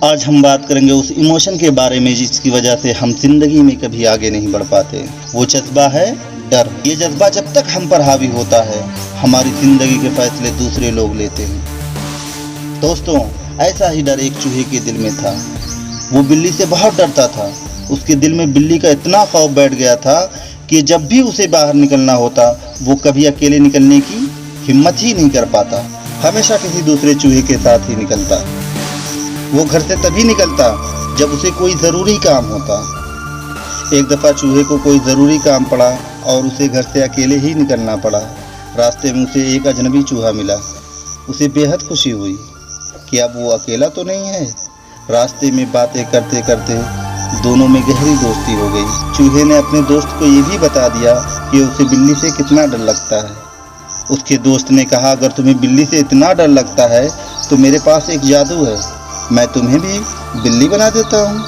आज हम बात करेंगे उस इमोशन के बारे में जिसकी वजह से हम जिंदगी में कभी आगे नहीं बढ़ पाते। वो जज्बा है डर। ये जज्बा जब तक हम पर हावी होता है, हमारी जिंदगी के फैसले दूसरे लोग लेते हैं। दोस्तों, ऐसा ही डर एक चूहे के दिल में था। वो बिल्ली से बहुत डरता था। उसके दिल में बिल्ली का इतना खौफ बैठ गया था कि जब भी उसे बाहर निकलना होता, वो कभी अकेले निकलने की हिम्मत ही नहीं कर पाता। हमेशा किसी दूसरे चूहे के साथ ही निकलता। वो घर से तभी निकलता जब उसे कोई ज़रूरी काम होता। एक दफ़ा चूहे को कोई ज़रूरी काम पड़ा और उसे घर से अकेले ही निकलना पड़ा। रास्ते में उसे एक अजनबी चूहा मिला। उसे बेहद खुशी हुई कि अब वो अकेला तो नहीं है। रास्ते में बातें करते करते दोनों में गहरी दोस्ती हो गई। चूहे ने अपने दोस्त को ये भी बता दिया कि उसे बिल्ली से कितना डर लगता है। उसके दोस्त ने कहा, अगर तुम्हें बिल्ली से इतना डर लगता है तो मेरे पास एक जादू है, मैं तुम्हें भी बिल्ली बना देता हूँ,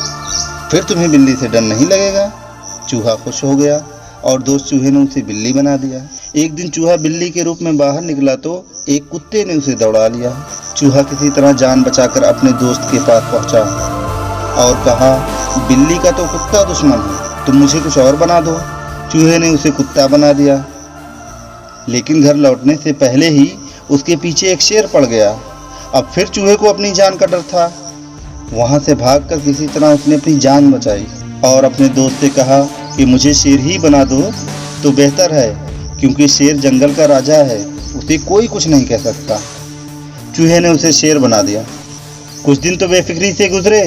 फिर तुम्हें बिल्ली से डर नहीं लगेगा। चूहा खुश हो गया और दोस्त चूहे ने उसे बिल्ली बना दिया। एक दिन चूहा बिल्ली के रूप में बाहर निकला तो एक कुत्ते ने उसे दौड़ा लिया। चूहा किसी तरह जान बचाकर अपने दोस्त के पास पहुंचा और कहा, बिल्ली का तो कुत्ता दुश्मन है, तुम मुझे कुछ और बना दो। चूहे ने उसे कुत्ता बना दिया, लेकिन घर लौटने से पहले ही उसके पीछे एक शेर पड़ गया। अब फिर चूहे को अपनी जान का डर था। वहाँ से भागकर किसी तरह उसने अपनी जान बचाई और अपने दोस्त से कहा कि मुझे शेर ही बना दो तो बेहतर है, क्योंकि शेर जंगल का राजा है, उसे कोई कुछ नहीं कह सकता। चूहे ने उसे शेर बना दिया। कुछ दिन तो बेफिक्री से गुजरे,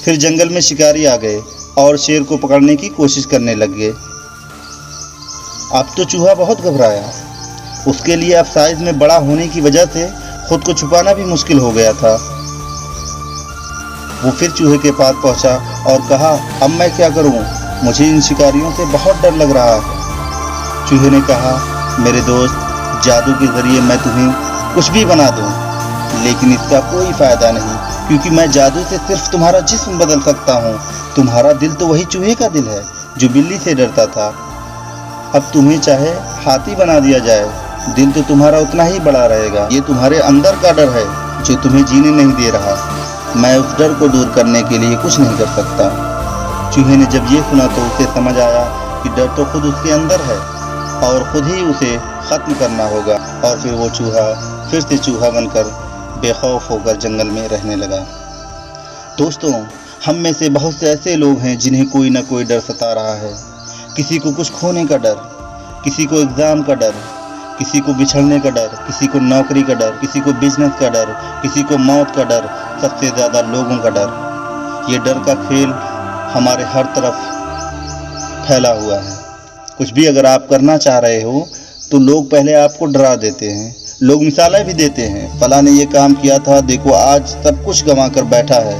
फिर जंगल में शिकारी आ गए और शेर को पकड़ने की कोशिश करने लग गए। अब तो चूहा बहुत घबराया। उसके लिए अब साइज में बड़ा होने की वजह से खुद को छुपाना भी मुश्किल हो गया था। वो फिर चूहे के पास पहुंचा और कहा, अब मैं क्या करूं? मुझे इन शिकारियों से बहुत डर लग रहा है। चूहे ने कहा, मेरे दोस्त, जादू के जरिए मैं तुम्हें कुछ भी बना दूं, लेकिन इसका कोई फायदा नहीं, क्योंकि मैं जादू से सिर्फ तुम्हारा जिस्म बदल सकता हूं। तुम्हारा दिल तो वही चूहे का दिल है जो बिल्ली से डरता था। अब तुम्हें चाहे हाथी बना दिया जाए, दिल तो तुम्हारा उतना ही बड़ा रहेगा। ये तुम्हारे अंदर का डर है जो तुम्हें जीने नहीं दे रहा। मैं उस डर को दूर करने के लिए कुछ नहीं कर सकता। चूहे ने जब ये सुना तो उसे समझ आया कि डर तो खुद उसके अंदर है और खुद ही उसे ख़त्म करना होगा। और फिर वो चूहा फिर से चूहा बनकर बेखौफ होकर जंगल में रहने लगा। दोस्तों, हम में से बहुत से ऐसे लोग हैं जिन्हें कोई ना कोई डर सता रहा है। किसी को कुछ खोने का डर, किसी को एग्ज़ाम का डर, किसी को बिछड़ने का डर, किसी को नौकरी का डर, किसी को बिजनेस का डर, किसी को मौत का डर, सबसे ज़्यादा लोगों का डर। ये डर का खेल हमारे हर तरफ फैला हुआ है। कुछ भी अगर आप करना चाह रहे हो तो लोग पहले आपको डरा देते हैं। लोग मिसालें भी देते हैं, फलां ने ये काम किया था, देखो आज सब कुछ गंवा कर बैठा है।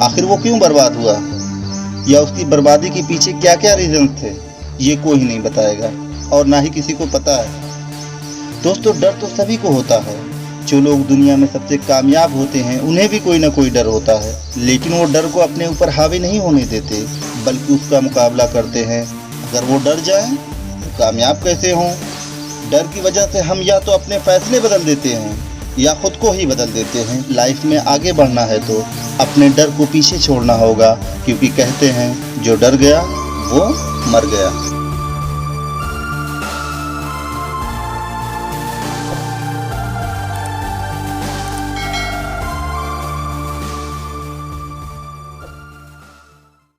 आखिर वो क्यों बर्बाद हुआ, या उसकी बर्बादी के पीछे क्या क्या रीजन थे, ये कोई नहीं बताएगा और ना ही किसी को पता है। दोस्तों, डर तो सभी को होता है। जो लोग दुनिया में सबसे कामयाब होते हैं उन्हें भी कोई ना कोई डर होता है, लेकिन वो डर को अपने ऊपर हावी नहीं होने देते, बल्कि उसका मुकाबला करते हैं। अगर वो डर जाए तो कामयाब कैसे हों? डर की वजह से हम या तो अपने फैसले बदल देते हैं या खुद को ही बदल देते हैं। लाइफ में आगे बढ़ना है तो अपने डर को पीछे छोड़ना होगा, क्योंकि कहते हैं जो डर गया वो मर गया।